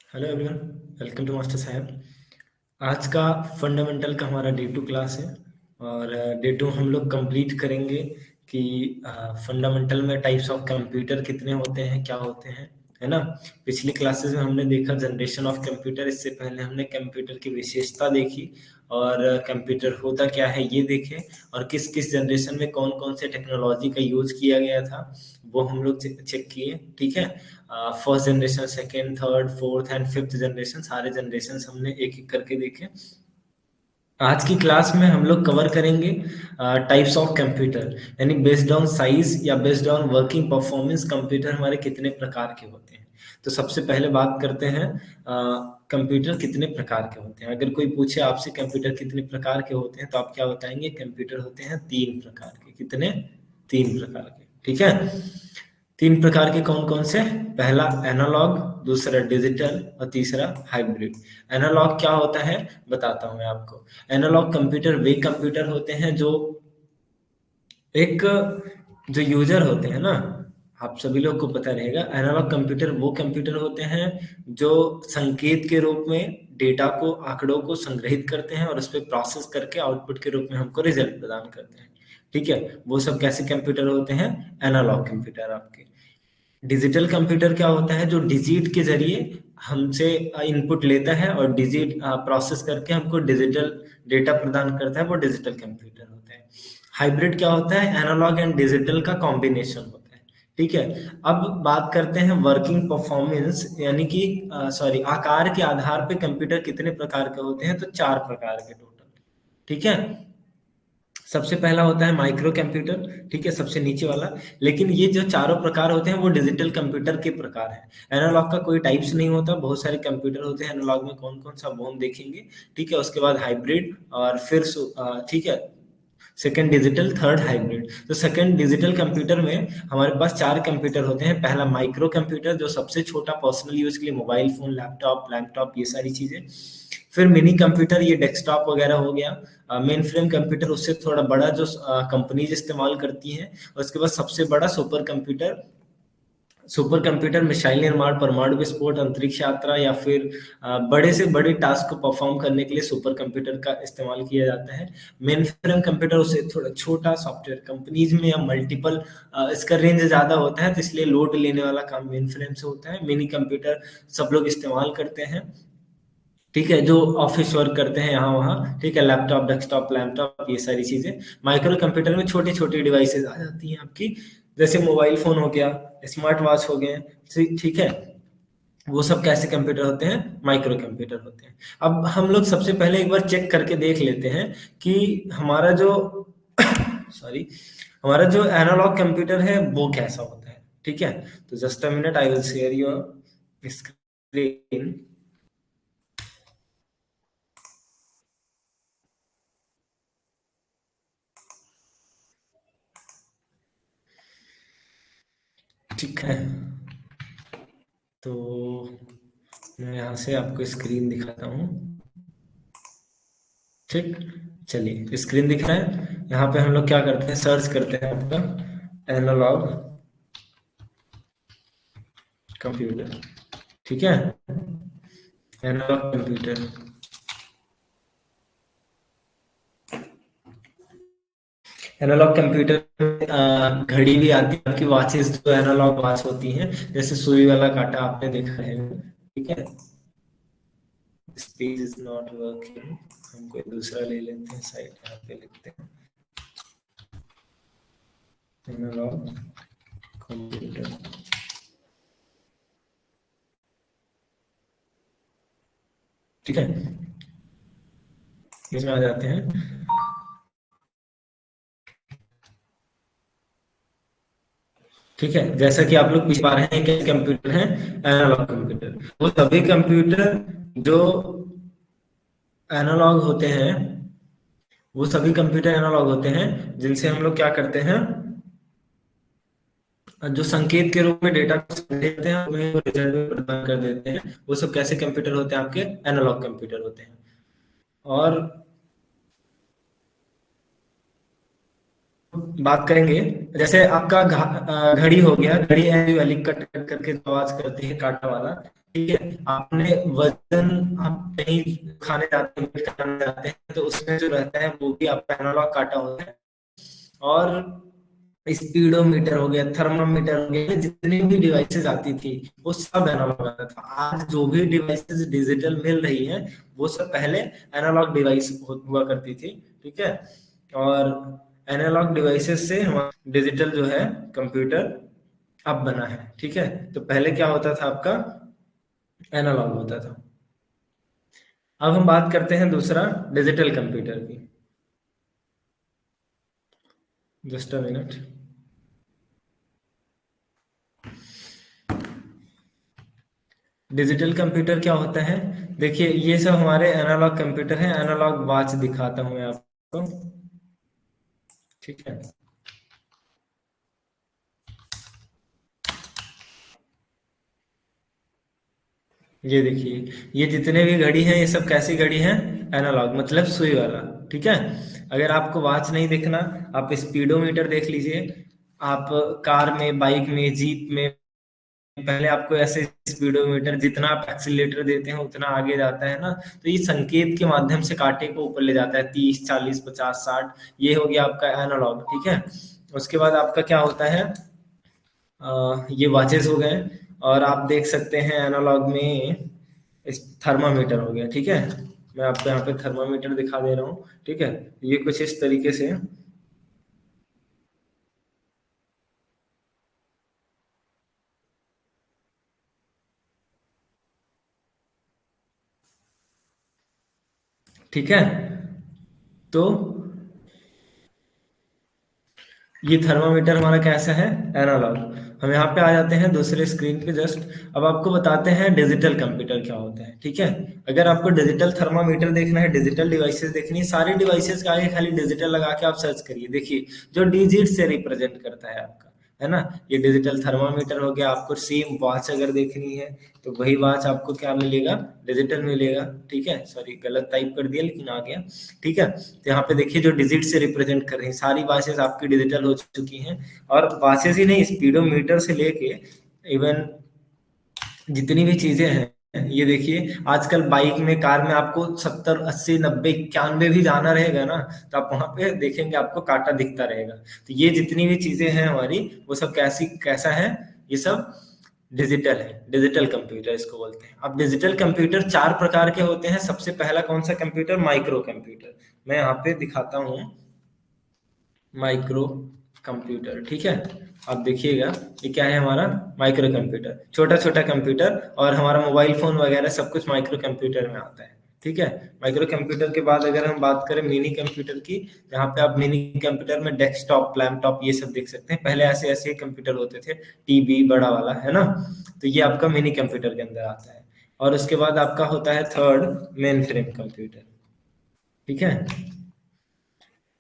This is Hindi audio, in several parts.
Hello everyone, welcome to master साहब। आज का फंडामेंटल का हमारा डे टू क्लास है और डे टू हम लोग कंप्लीट करेंगे कि फंडामेंटल में टाइप्स ऑफ कंप्यूटर कितने होते हैं, क्या होते हैं, है ना। पिछली क्लासेस में हमने देखा जनरेशन ऑफ कंप्यूटर। इससे पहले हमने कंप्यूटर की विशेषता देखी और कंप्यूटर होता क्या है ये देखे और किस किस जनरेशन में कौन कौन से टेक्नोलॉजी का यूज किया गया था वो हम लोग चेक किए। ठीक है, first generation, second, third, fourth and fifth generation, सारे जनरेशन हमने एक एक करके देखे। आज की क्लास में हम लोग कवर करेंगे टाइप्स ऑफ कंप्यूटर, यानी बेस्ड ऑन साइज या based on working performance computer हमारे कितने प्रकार के होते हैं। तो सबसे पहले बात करते हैं कंप्यूटर कितने प्रकार के होते हैं। अगर कोई पूछे आपसे कंप्यूटर कितने प्रकार के होते हैं तो आप क्या बताएंगे? कंप्यूटर होते हैं तीन प्रकार के। कितने? तीन प्रकार के। ठीक है, तीन प्रकार के कौन कौन से? पहला एनालॉग, दूसरा डिजिटल और तीसरा हाइब्रिड। एनालॉग क्या होता है बताता हूं मैं आपको। एनालॉग कंप्यूटर वे कंप्यूटर होते हैं जो एक जो यूजर होते हैं ना, आप सभी लोग को पता रहेगा, एनालॉग कंप्यूटर वो कंप्यूटर होते हैं जो संकेत के रूप में डेटा को, आंकड़ों को संग्रहित करते हैं और उस पर प्रोसेस करके आउटपुट के रूप में हमको रिजल्ट प्रदान करते हैं। ठीक है, वो सब कैसे कंप्यूटर होते हैं? एनालॉग कंप्यूटर आपके। डिजिटल कंप्यूटर क्या होता है? जो डिजिट के जरिए हमसे इनपुट लेता है और डिजिट प्रोसेस करके हमको डिजिटल डेटा प्रदान करता है, वो डिजिटल कंप्यूटर होता है। हाइब्रिड क्या होता है? एनालॉग एंड डिजिटल का कॉम्बिनेशन होता है। ठीक है, अब बात करते हैं वर्किंग परफॉर्मेंस, यानी कि सॉरी, आकार के आधार पे कंप्यूटर कितने प्रकार के होते हैं? तो चार प्रकार के टोटल। ठीक है, सबसे पहला होता है माइक्रो कंप्यूटर। ठीक है, सबसे नीचे वाला। लेकिन ये जो चारों प्रकार होते हैं वो डिजिटल कंप्यूटर के प्रकार हैं। एनालॉग का कोई टाइप्स नहीं होता, बहुत सारे कंप्यूटर होते हैं एनालॉग में। कौन कौन सा वो हम देखेंगे। ठीक है, उसके बाद हाइब्रिड और फिर ठीक है, सेकंड डिजिटल, थर्ड हाइब्रिड। तो सेकंड डिजिटल कंप्यूटर में हमारे पास चार कंप्यूटर होते हैं। पहला माइक्रो कंप्यूटर जो सबसे छोटा, पर्सनल यूज के लिए मोबाइल फोन, लैपटॉप लैपटॉप ये सारी चीजें। फिर मिनी कंप्यूटर, ये डेस्कटॉप वगैरह हो गया। मेन फ्रेम कंप्यूटर उससे थोड़ा बड़ा जो कंपनीज इस्तेमाल करती हैं। उसके बाद सबसे बड़ा super computer. Super computer missile निर्माण, परमाणु विस्फोट, अंतरिक्ष यात्रा या फिर बड़े से बड़े टास्क को परफॉर्म करने के लिए सुपर कंप्यूटर का इस्तेमाल किया जाता है। मेन फ्रेम कंप्यूटर उससे थोड़ा छोटा सॉफ्टवेयर कंपनीज में या मल्टीपल, इसका रेंज ज्यादा होता है तो इसलिए लोड लेने वाला काम मेन फ्रेम से होता है। मिनी कंप्यूटर सब लोग इस्तेमाल करते हैं। ठीक है, जो ऑफिस वर्क करते हैं यहाँ वहाँ। ठीक है, लैपटॉप, डेस्कटॉप, लैपटॉप ये सारी चीजें। माइक्रो कंप्यूटर में छोटी छोटी डिवाइसेस आ जाती हैं आपकी, जैसे मोबाइल फोन हो गया, स्मार्ट वॉच हो गए। ठीक है, वो सब कैसे कंप्यूटर होते हैं? माइक्रो कंप्यूटर होते हैं। अब हम लोग सबसे पहले एक बार चेक करके देख लेते हैं कि हमारा जो सॉरी, हमारा जो एनालॉग कंप्यूटर है वो कैसा होता है। ठीक है, तो just a minute, I will share your screen. ठीक है, तो मैं यहाँ से आपको स्क्रीन दिखाता हूँ। ठीक, चलिए स्क्रीन दिख रहा है। यहाँ पे हम लोग क्या करते हैं, सर्च करते हैं आपका एनालॉग कंप्यूटर। ठीक है, एनालॉग कंप्यूटर। एनालॉग कंप्यूटर में घड़ी भी आती है आपकी, वॉचेस जो एनालॉग वॉच होती हैं, जैसे सुई वाला कांटा आपने देखा है। ठीक है, स्पीड इज नॉट वर्किंग, हम कोई दूसरा ले लेते हैं, साइड यहाँ पे लिखते हैं एनालॉग कंप्यूटर। ठीक है, इसमें आ जाते हैं। ठीक है, जैसा कि आप लोग पूछ पा रहे हैं कि कंप्यूटर है एनालॉग कंप्यूटर। वो सभी कंप्यूटर जो एनालॉग होते हैं, वो सभी कंप्यूटर एनालॉग होते हैं जिनसे हम लोग क्या करते हैं, जो संकेत के रूप में डेटा को देते हैं, हमें वो रिजल्ट में प्रदान कर देते हैं। वो सब कैसे कंप्यूटर होते हैं? आपके एनालॉग कंप्यूटर होते हैं। और बात करेंगे, जैसे आपका घड़ी हो गया, घड़ी ऐसी वाली कट कट करके जो आवाज करती है, कांटा वाला, ठीक है। आपने वजन, आप कहीं खाने जाते हैं, वेट करने जाते हैं, तो उसमें जो रहता है वो भी आपका एनालॉग काटा होता है। और स्पीडोमीटर हो गया, थर्मामीटर हो गया, जितनी भी डिवाइसेस आती थी वो सब एनालॉग आता था। आज जो भी डिवाइसेस डिजिटल मिल रही है वो सब पहले एनालॉग डिवाइस हुआ करती थी। ठीक है। और एनालॉग डिवाइसेस से हमारा डिजिटल जो है कंप्यूटर अब बना है। ठीक है। तो पहले क्या होता था आपका, एनालॉग होता था। अब हम बात करते हैं दूसरा डिजिटल कंप्यूटर की। Just a minute. Digital computer क्या होता है? देखिए ये सब हमारे एनालॉग कंप्यूटर हैं। एनालॉग वॉच दिखाता हूँ मैं आपको। ठीक है। ये देखिए, ये जितने भी घड़ी हैं ये सब कैसी घड़ी हैं? एनालॉग, मतलब सुई वाला। ठीक है। अगर आपको वॉच नहीं देखना, आप स्पीडोमीटर देख लीजिए। आप कार में, बाइक में, जीप में पहले आपको ऐसे स्पीडोमीटर, जितना आप एक्सीलरेटर देते हैं उतना आगे जाता है ना, तो ये संकेत के माध्यम से कांटे को ऊपर ले जाता है, 30, 40, 50, 60। ये हो गया आपका एनालॉग। ठीक है। उसके बाद आपका क्या होता है, ये वॉचेस हो गए। और आप देख सकते हैं एनालॉग में इस थर्मामीटर हो गया। ठीक है। मैं आपको यहाँ पे थर्मामीटर दिखा दे रहा हूँ। ठीक है। ये कुछ इस तरीके से। ठीक है। तो ये थर्मामीटर हमारा कैसा है? एनालॉग। हम यहाँ पे आ जाते हैं दूसरे स्क्रीन पे जस्ट। अब आपको बताते हैं डिजिटल कंप्यूटर क्या होता है। ठीक है। अगर आपको डिजिटल थर्मामीटर देखना है, डिजिटल डिवाइसेस देखनी है, सारी डिवाइसेस के आगे खाली डिजिटल लगा के आप सर्च करिए। देखिए जो डिजिट से रिप्रेजेंट करता है आपका, है ना। ये डिजिटल थर्मामीटर हो गया। आपको सेम वॉच अगर देखनी है तो वही वॉच आपको क्या मिलेगा? डिजिटल मिलेगा। ठीक है। सॉरी गलत टाइप कर दिया लेकिन आ गया। ठीक है। तो यहाँ पे देखिए जो डिजिट से रिप्रेजेंट कर रही हैं सारी वॉचेस आपकी डिजिटल हो चुकी हैं। और वॉचेस ही नहीं, स्पीडोमीटर से लेके इवन जितनी भी चीजें हैं, ये देखिए आजकल बाइक में, कार में आपको 70, 80, 90, 91 भी जाना रहेगा ना, तो आप वहां पे देखेंगे आपको कांटा दिखता रहेगा। तो ये जितनी भी चीजें हैं हमारी, वो सब कैसा है? ये सब डिजिटल है। डिजिटल कंप्यूटर इसको बोलते हैं। अब डिजिटल कंप्यूटर चार प्रकार के होते हैं। सबसे पहला कौन सा कंप्यूटर? Micro computer. मैं यहाँ पे दिखाता हूँ माइक्रो कंप्यूटर। ठीक है। आप देखिएगा ये क्या है हमारा? माइक्रो कंप्यूटर, छोटा छोटा कंप्यूटर। और हमारा मोबाइल फोन वगैरह सब कुछ माइक्रो कंप्यूटर में आता है। ठीक है। माइक्रो कंप्यूटर के बाद अगर हम बात करें मिनी कंप्यूटर की, जहाँ पे आप मिनी कंप्यूटर में डेस्कटॉप, लैपटॉप ये सब देख सकते हैं। पहले ऐसे ऐसे कंप्यूटर होते थे, टीवी बड़ा वाला, है ना। तो ये आपका मिनी कंप्यूटर के अंदर आता है। और उसके बाद आपका होता है थर्ड, मेन फ्रेम कंप्यूटर। ठीक है।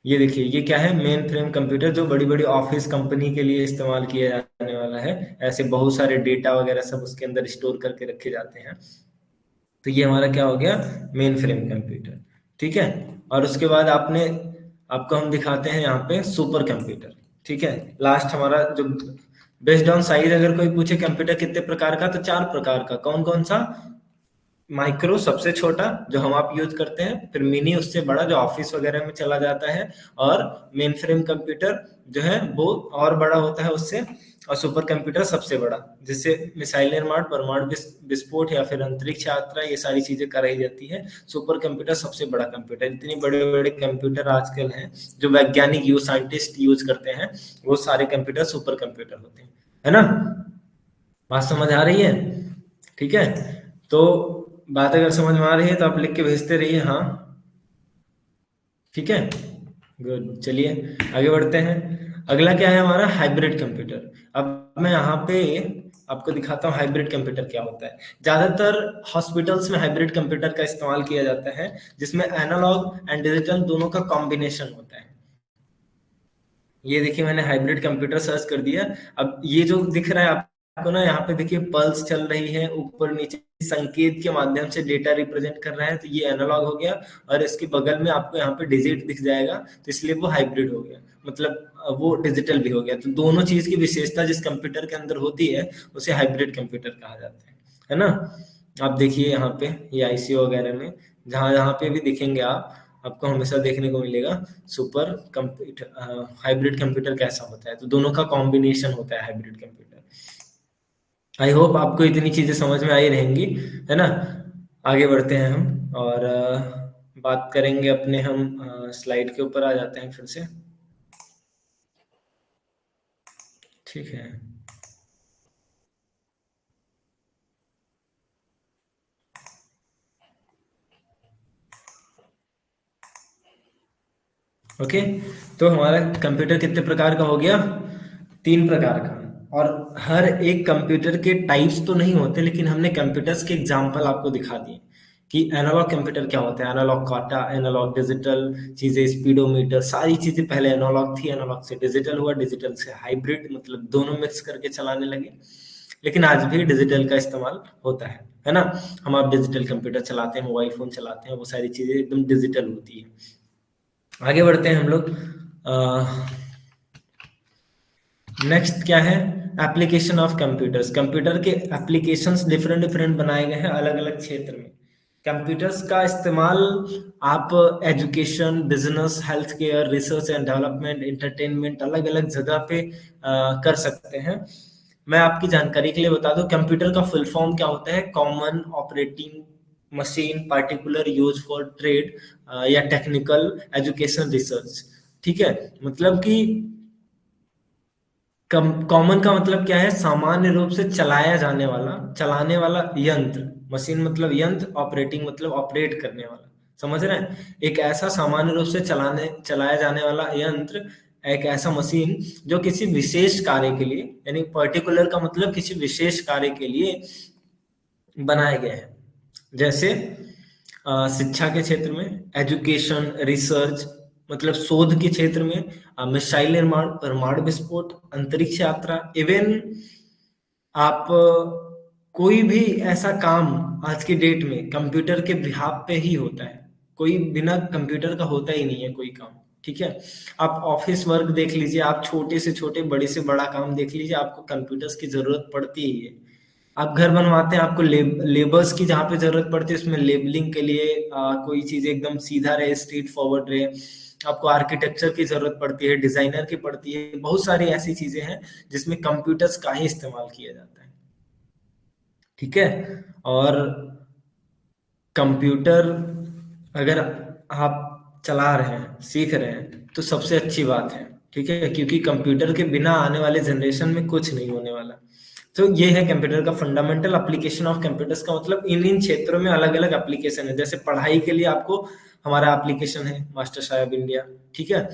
ये देखिए ये क्या है? मेन फ्रेम कंप्यूटर, जो बड़ी बड़ी ऑफिस कंपनी के लिए इस्तेमाल किया जाने वाला है। ऐसे बहुत सारे डेटा वगैरह सब उसके अंदर स्टोर करके रखे जाते हैं। तो ये हमारा क्या हो गया? Main frame computer. ठीक है। और उसके बाद आपको हम दिखाते हैं यहाँ पे सुपर कंप्यूटर। ठीक है। लास्ट हमारा जो बेस्ड ऑन साइज अगर कोई पूछे कंप्यूटर कितने प्रकार का, तो चार प्रकार का। कौन कौन सा? माइक्रो सबसे छोटा जो हम आप यूज करते हैं, फिर मिनी उससे बड़ा जो ऑफिस वगैरह में चला जाता है, और मेन फ्रेम कंप्यूटर जो है वो और बड़ा होता है उससे, और सुपर कंप्यूटर सबसे बड़ा, जिससे मिसाइल निर्माण, परमाणु विस्फोट या फिर अंतरिक्ष यात्रा ये सारी चीजें कराई जाती है। सुपर कंप्यूटर सबसे बड़ा कंप्यूटर। इतने बड़े बड़े कंप्यूटर आजकल हैं जो वैज्ञानिक यूज, साइंटिस्ट यूज करते हैं, वो सारे कंप्यूटर सुपर कंप्यूटर होते हैं, है ना। बात समझ आ रही है? ठीक है। तो बात अगर समझ में आ रही है तो आप लिख के भेजते रहिए हाँ। ठीक है। गुड। चलिए आगे बढ़ते हैं। अगला क्या है हमारा? Hybrid computer. अब मैं यहाँ पे आपको दिखाता हूँ हाइब्रिड कंप्यूटर क्या होता है। ज्यादातर हॉस्पिटल्स में हाइब्रिड कंप्यूटर का इस्तेमाल किया जाता है, जिसमें एनालॉग एंड डिजिटल दोनों का कॉम्बिनेशन होता है। ये देखिए मैंने हाइब्रिड कंप्यूटर सर्च कर दिया। अब ये जो दिख रहा है आपको ना, यहाँ पे देखिए पल्स चल रही है ऊपर नीचे, संकेत के माध्यम से डेटा रिप्रेजेंट कर रहा है, तो ये एनालॉग हो गया। और इसके बगल में आपको यहाँ पे डिजिट दिख जाएगा, तो इसलिए वो हाइब्रिड हो गया, मतलब वो डिजिटल भी हो गया। तो दोनों चीज की विशेषता जिस कंप्यूटर के अंदर होती है उसे हाइब्रिड कंप्यूटर कहा जाता है। है ना। आप देखिए यहाँ पे ये आईसीयू वगैरह में जहाँ जहाँ पे भी दिखेंगे आपको हमेशा देखने को मिलेगा सुपर कंप्यूटर, हाइब्रिड कंप्यूटर कैसा होता है, तो दोनों का कॉम्बिनेशन होता है हाइब्रिड कंप्यूटर। आई होप आपको इतनी चीजें समझ में आई रहेंगी, है ना। आगे बढ़ते हैं हम और बात करेंगे अपने, हम स्लाइड के ऊपर आ जाते हैं फिर से। ठीक है। ओके, तो हमारा कंप्यूटर कितने प्रकार का हो गया? 3 प्रकार का। और हर एक कंप्यूटर के टाइप्स तो नहीं होते, लेकिन हमने कंप्यूटर्स के एग्जांपल आपको दिखा दिए कि एनालॉग कंप्यूटर क्या होता है, एनालॉग काटा, एनालॉग डिजिटल चीजें, स्पीडोमीटर, सारी चीजें पहले एनालॉग थी, एनालॉग से डिजिटल हुआ, डिजिटल से हाइब्रिड, मतलब दोनों मिक्स करके चलाने लगे। लेकिन आज भी डिजिटल का इस्तेमाल होता है ना। हम आप डिजिटल कंप्यूटर चलाते हैं, मोबाइल फोन चलाते हैं, वो सारी चीजें एकदम डिजिटल होती है। आगे बढ़ते हैं हम लोग। नेक्स्ट क्या है? Application of computers. कंप्यूटर के एप्लीकेशंस डिफरेंट डिफरेंट बनाए गए हैं अलग अलग क्षेत्र में। कंप्यूटर्स का इस्तेमाल आप education, business, health care, research and development, entertainment, अलग अलग जगह पे कर सकते हैं। मैं आपकी जानकारी के लिए बता दूं, कंप्यूटर का फुल फॉर्म क्या होता है? Common operating machine, particular use for trade या टेक्निकल, एजुकेशन, रिसर्च। ठीक है, मतलब कि कॉमन का मतलब क्या है? सामान्य रूप से चलाया जाने वाला, चलाने वाला यंत्र। मशीन मतलब यंत्र, ऑपरेटिंग मतलब ऑपरेट करने वाला। समझ रहे हैं? एक ऐसा सामान्य रूप से चलाया जाने वाला यंत्र, एक ऐसा मशीन जो किसी विशेष कार्य के लिए, यानी पर्टिकुलर का मतलब किसी विशेष कार्य के लिए बनाए गए हैं। जैसे शिक्षा के क्षेत्र में, एजुकेशन, रिसर्च मतलब शोध के क्षेत्र में, मिसाइल निर्माण, परमाणु विस्फोट, अंतरिक्ष यात्रा, इवन आप कोई भी ऐसा काम आज की डेट में कंप्यूटर के बिहाफ पे ही होता है। कोई बिना कंप्यूटर का होता ही नहीं है कोई काम। ठीक है, आप ऑफिस वर्क देख लीजिए, आप छोटे से छोटे, बड़े से बड़ा काम देख लीजिए, आपको कंप्यूटर्स की जरूरत पड़ती ही है। आप घर बनवाते हैं, आपको लेबर्स की जहाँ पे जरूरत पड़ती है, उसमें लेबलिंग के लिए कोई चीज एकदम सीधा रहे, स्ट्रीट फॉरवर्ड रहे। आपको आर्किटेक्चर की जरूरत पड़ती है, डिजाइनर की पड़ती है, बहुत सारी ऐसी चीजें हैं जिसमें कंप्यूटर्स का ही इस्तेमाल किया जाता है। ठीक है, और कंप्यूटर अगर आप चला रहे हैं, सीख रहे हैं, तो सबसे अच्छी बात है। ठीक है, क्योंकि कंप्यूटर के बिना आने वाले जनरेशन में कुछ नहीं होने वाला। तो ये है कंप्यूटर का फंडामेंटल एप्लीकेशन ऑफ कंप्यूटर्स का मतलब इन इन क्षेत्रों में अलग अलग एप्लीकेशन है। जैसे पढ़ाई के लिए आपको हमारा एप्लीकेशन है मास्टर साहेब इंडिया। ठीक है,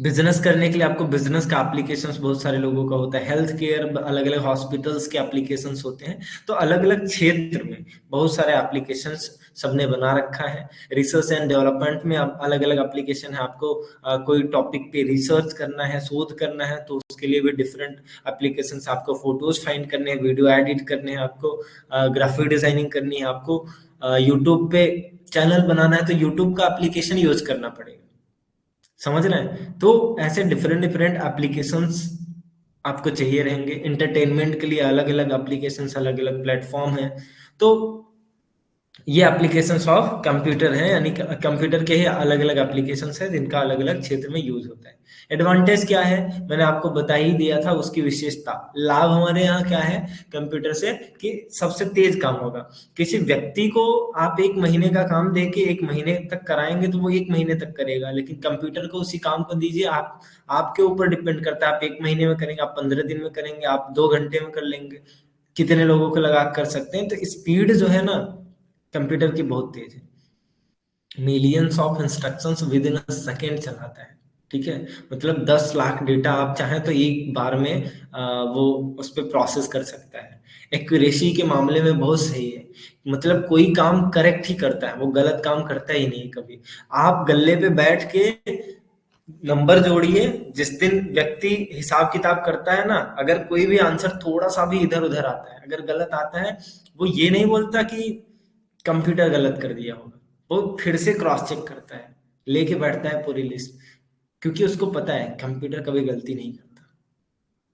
बिजनेस करने के लिए आपको बिजनेस का एप्लीकेशंस बहुत सारे लोगों का होता है, हेल्थ केयर, अलग अलग हॉस्पिटल्स के एप्लीकेशंस होते हैं। तो अलग अलग क्षेत्र में बहुत सारे एप्लीकेशंस सबने बना रखा है। रिसर्च एंड डेवलपमेंट में अलग अलग एप्लीकेशन है। आपको कोई टॉपिक पे रिसर्च करना है, शोध करना है, तो उसके लिए भी डिफरेंट एप्लीकेशंस। आपको फोटोज फाइंड करने हैं, वीडियो एडिट करने हैं, आपको ग्राफिक डिजाइनिंग करनी है, आपको यूट्यूब पे चैनल बनाना है, तो यूट्यूब का एप्लीकेशन यूज करना पड़ेगा। समझ रहे हैं? तो ऐसे डिफरेंट डिफरेंट एप्लीकेशंस आपको चाहिए रहेंगे। इंटरटेनमेंट के लिए अलग अलग एप्लीकेशंस, अलग अलग प्लेटफॉर्म है। तो ये एप्लीकेशंस ऑफ कंप्यूटर हैं, यानी कंप्यूटर के ही अलग अलग एप्लीकेशंस हैं जिनका अलग अलग क्षेत्र में यूज होता है। एडवांटेज क्या है? मैंने आपको बता ही दिया था उसकी विशेषता। लाभ हमारे यहाँ क्या है कंप्यूटर से? कि सबसे तेज काम होगा। किसी व्यक्ति को आप 1 महीने का काम दे के 1 महीने तक कराएंगे तो वो 1 महीने तक करेगा, लेकिन कंप्यूटर को उसी काम को दीजिए, आप आपके ऊपर डिपेंड करता है। आप 1 महीने में करेंगे, आप 15 दिन में करेंगे, आप 2 घंटे में कर लेंगे। कितने लोगों को लगा कर सकते हैं। तो स्पीड जो है ना कंप्यूटर की बहुत तेज है। Millions of instructions with in a second चलाता है। ठीक है, मतलब 10 लाख डेटा आप चाहें तो एक बार में वो उस पर प्रोसेस कर सकता है। एक्यूरेसी के मामले में बहुत सही है, मतलब कोई काम करेक्ट ही करता है, वो गलत काम करता ही नहीं कभी। आप गल्ले पे बैठ के नंबर जोड़िए, जिस दिन व्यक्ति हिसाब किताब करता है ना, अगर कोई भी आंसर थोड़ा सा भी इधर उधर आता है, अगर गलत आता है, वो ये नहीं बोलता कि कंप्यूटर गलत कर दिया होगा। वो फिर से क्रॉस चेक करता है, लेके बैठता है पूरी लिस्ट, क्योंकि उसको पता है कंप्यूटर कभी गलती नहीं करता।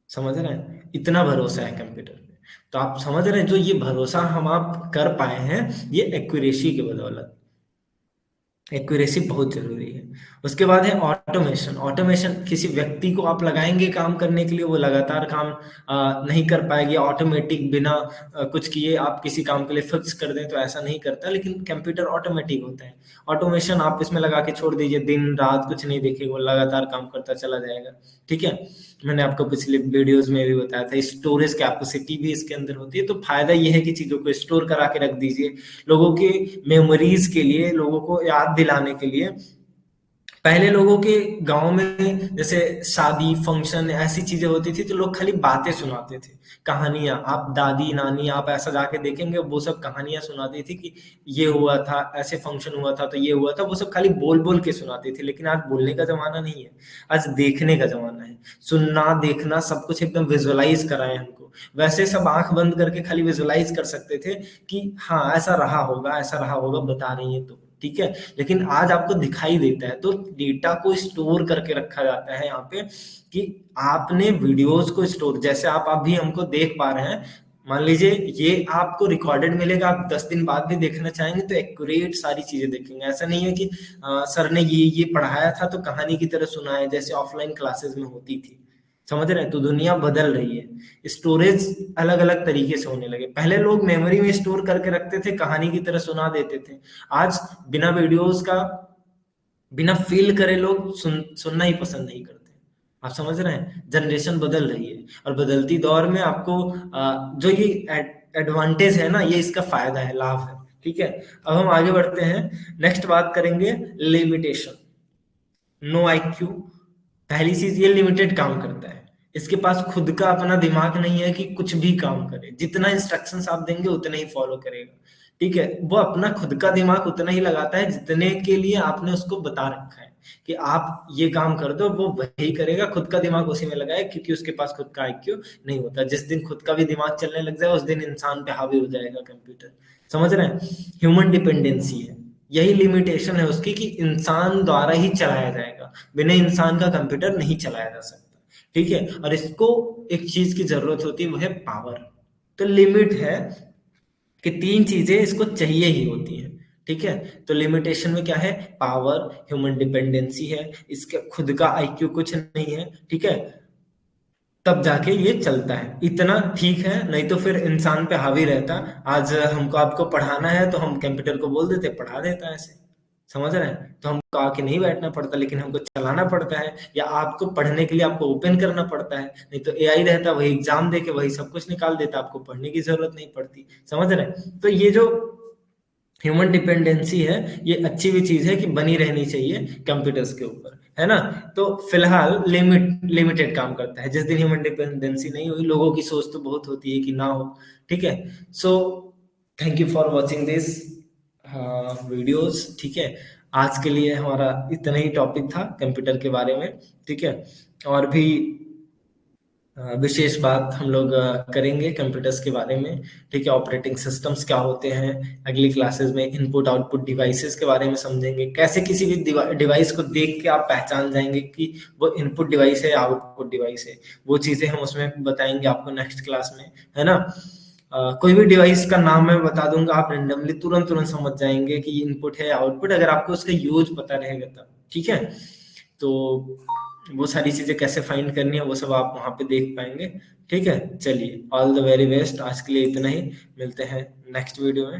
समझ रहे हैं? इतना भरोसा है कंप्यूटर पे। तो आप समझ रहे हैं, जो ये भरोसा हम आप कर पाए हैं, ये एक्यूरेसी की बदौलत। एक्यूरेसी बहुत जरूरी है। उसके बाद है ऑटोमेशन। ऑटोमेशन, किसी व्यक्ति को आप लगाएंगे काम करने के लिए, वो लगातार काम नहीं कर पाएगी ऑटोमेटिक, बिना कुछ किए आप किसी काम के लिए फिक्स कर दें तो ऐसा नहीं करता, लेकिन कंप्यूटर ऑटोमेटिक होता है। ऑटोमेशन आप इसमें लगा के छोड़ दीजिए, दिन रात कुछ नहीं देखेगा, वो लगातार काम करता चला जाएगा। ठीक है, मैंने आपको पिछले वीडियोस में भी बताया था, स्टोरेज कैपेसिटी भी इसके अंदर होती है। तो फायदा ये है कि चीजों को स्टोर करा के रख दीजिए, लोगों के मेमोरीज के लिए, लोगों को याद दिलाने के लिए। पहले लोगों के गांव में जैसे शादी फंक्शन ऐसी चीजें होती थी, तो लोग खाली बातें सुनाते थे, कहानियां। आप दादी नानी आप ऐसा जाके देखेंगे, वो सब कहानियां सुनाती थी कि ये हुआ था, ऐसे फंक्शन हुआ था, तो ये हुआ था। वो सब खाली बोल बोल के सुनाती थी। लेकिन आज बोलने का जमाना नहीं है, आज देखने का जमाना है। सुनना देखना सब कुछ एकदम विजुअलाइज कराए हमको। वैसे सब आंख बंद करके खाली विजुअलाइज कर सकते थे कि हाँ ऐसा रहा होगा, ऐसा रहा होगा, बता रही है तो ठीक है। लेकिन आज आपको दिखाई देता है, तो डेटा को स्टोर करके रखा जाता है यहाँ पे, कि आपने वीडियोस को स्टोर, जैसे आप अभी हमको देख पा रहे हैं, मान लीजिए ये आपको रिकॉर्डेड मिलेगा, आप 10 दिन बाद भी देखना चाहेंगे तो एक्यूरेट सारी चीजें देखेंगे। ऐसा नहीं है कि सर ने ये पढ़ाया था तो कहानी की तरह सुनाया, जैसे ऑफलाइन क्लासेस में होती थी। समझ रहे हैं, तो दुनिया बदल रही है, स्टोरेज अलग अलग तरीके से होने लगे। पहले लोग मेमोरी में स्टोर करके रखते थे, कहानी की तरह सुना देते थे। आज बिना वीडियोस का, बिना फील करे लोग सुनना ही पसंद नहीं करते। आप समझ रहे हैं, जनरेशन बदल रही है, और बदलती दौर में आपको जो ये एडवांटेज है ना, ये इसका फायदा है, लाभ है। ठीक है, अब हम आगे बढ़ते हैं, नेक्स्ट बात करेंगे लिमिटेशन। नो आईक्यू, पहली चीज ये लिमिटेड काम करता है। इसके पास खुद का अपना दिमाग नहीं है कि कुछ भी काम करे, जितना इंस्ट्रक्शंस आप देंगे उतना ही फॉलो करेगा। ठीक है, वो अपना खुद का दिमाग उतना ही लगाता है जितने के लिए आपने उसको बता रखा है कि आप ये काम कर दो, वो वही करेगा। खुद का दिमाग उसी में लगाए, क्योंकि उसके पास खुद का आईक्यू नहीं होता। जिस दिन खुद का भी दिमाग चलने लग जाए, उस दिन इंसान पे हावी हो जाएगा कंप्यूटर। समझ रहे हैं, ह्यूमन डिपेंडेंसी है, यही लिमिटेशन है उसकी, कि इंसान द्वारा ही चलाया जाएगा, बिना इंसान का कंप्यूटर नहीं चलाया जा सकता। ठीक है, और इसको एक चीज की जरूरत होती है, वो है पावर। तो लिमिट है कि 3 चीजें इसको चाहिए ही होती हैं। ठीक है, तो लिमिटेशन में क्या है, पावर, ह्यूमन डिपेंडेंसी है, इसके खुद का आईक्यू कुछ नहीं है। ठीक है, तब जाके ये चलता है, इतना ठीक है। नहीं तो फिर इंसान पे हावी रहता। आज हमको आपको पढ़ाना है तो हम कंप्यूटर को बोल देते, पढ़ा देता है ऐसे। समझ रहे हैं, तो हमको आके नहीं बैठना पड़ता, लेकिन हमको चलाना पड़ता है, या आपको पढ़ने के लिए आपको ओपन करना पड़ता है। नहीं तो एआई रहता, वही एग्जाम दे के वही सब कुछ निकाल देता, आपको पढ़ने की जरूरत नहीं पड़ती। समझ रहे हैं, तो ये जो ह्यूमन डिपेंडेंसी है, ये अच्छी भी चीज है कि बनी रहनी चाहिए कंप्यूटर्स के ऊपर, है ना। तो फिलहाल लिमिटेड काम करता है। जिस दिन ह्यूमन डिपेंडेंसी नहीं हुई, लोगों की सोच तो बहुत होती है कि ना हो। ठीक है, so thank you for watching this videos. ठीक है, आज के लिए हमारा इतना ही टॉपिक था कंप्यूटर के बारे में। ठीक है, और भी विशेष बात हम लोग करेंगे कंप्यूटर्स के बारे में। ठीक है, ऑपरेटिंग सिस्टम्स क्या होते हैं, अगली क्लासेस में इनपुट आउटपुट डिवाइसेस के बारे में समझेंगे, कैसे किसी भी डिवाइस को देख के आप पहचान जाएंगे कि वो इनपुट डिवाइस है या आउटपुट डिवाइस है। वो चीजें हम उसमें बताएंगे आपको नेक्स्ट क्लास में, है ना। कोई भी डिवाइस का नाम मैं बता दूंगा, आप रेंडमली तुरंत तुरंत समझ जाएंगे कि इनपुट है आउटपुट, अगर आपको उसका यूज पता रहेगा तब। ठीक है, तो वो सारी चीजें कैसे फाइंड करनी है, वो सब आप वहां पे देख पाएंगे। ठीक है, चलिए, ऑल द वेरी बेस्ट। आज के लिए इतना ही, मिलते हैं नेक्स्ट वीडियो में।